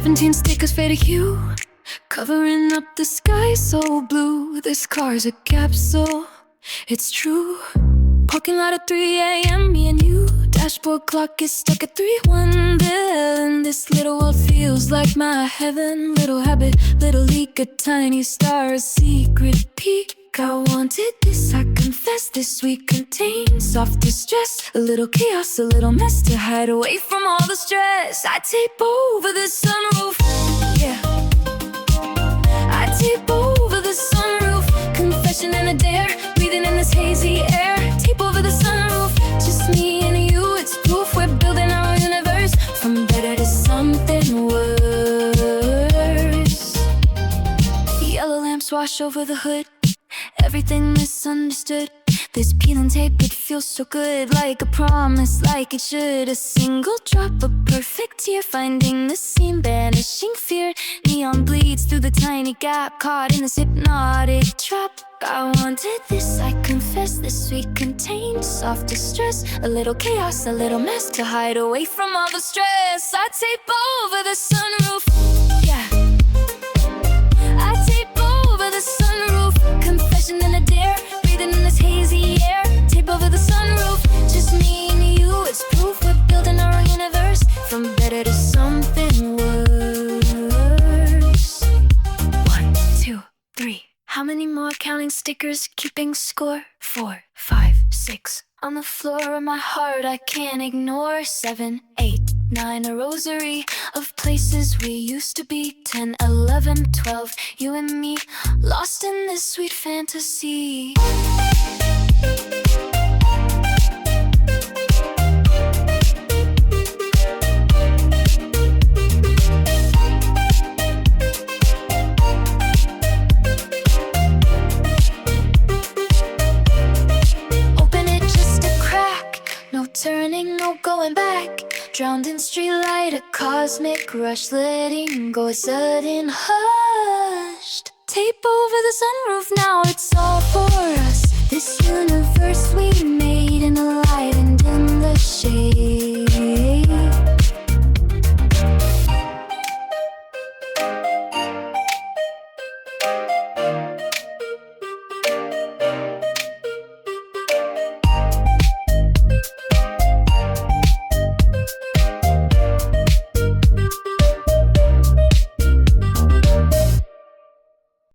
17 stickers faded hue, covering up the sky so blue. This car's a capsule, it's true. Parking lot at 3 a.m., me and you. Dashboard clock is stuck at 3-1 billion. This little world feels like my heaven. Little habit, little leak, a tiny star, a secret peek. I wanted this, I confess. This sweet contains soft distress, a little chaos, a little mess to hide away from all the stress. I tape over the sunroof, yeah. I tape over the sunroof, confession in a dare, breathing in this hazy air. Tape over the sunroof, just me and you. It's proof we're building our universe, from better to something worse. Yellow lamps wash over the hood, everything misunderstood. This peeling tape, it feels so good, like a promise, like it should. A single drop, a perfect tear, finding the seam, banishing fear. Neon bleeds through the tiny gap, caught in this hypnotic trap. I wanted this, I confess. This sweet contained soft distress, a little chaos, a little mess to hide away from all the stress. I tape over the sunroof, yeah. I tape over the sunroof, confession in a dare, breathing in this hazy air. Tape over the sunroof, just me and you. It's proof we're building our own universe, from better to something worse. 1, 2, 3. How many more counting stickers, keeping score? 4, 5, 6. On the floor of my heart I can't ignore. 7, 8, 9. A rosary of places we used to be. 10, 11, 12. You and me, lost in this sweet fantasy. Turning, no going back. Drowned in street light, a cosmic rush, letting go, a sudden hushed. Tape over the sunroof, now it's all for us. This universe we made in a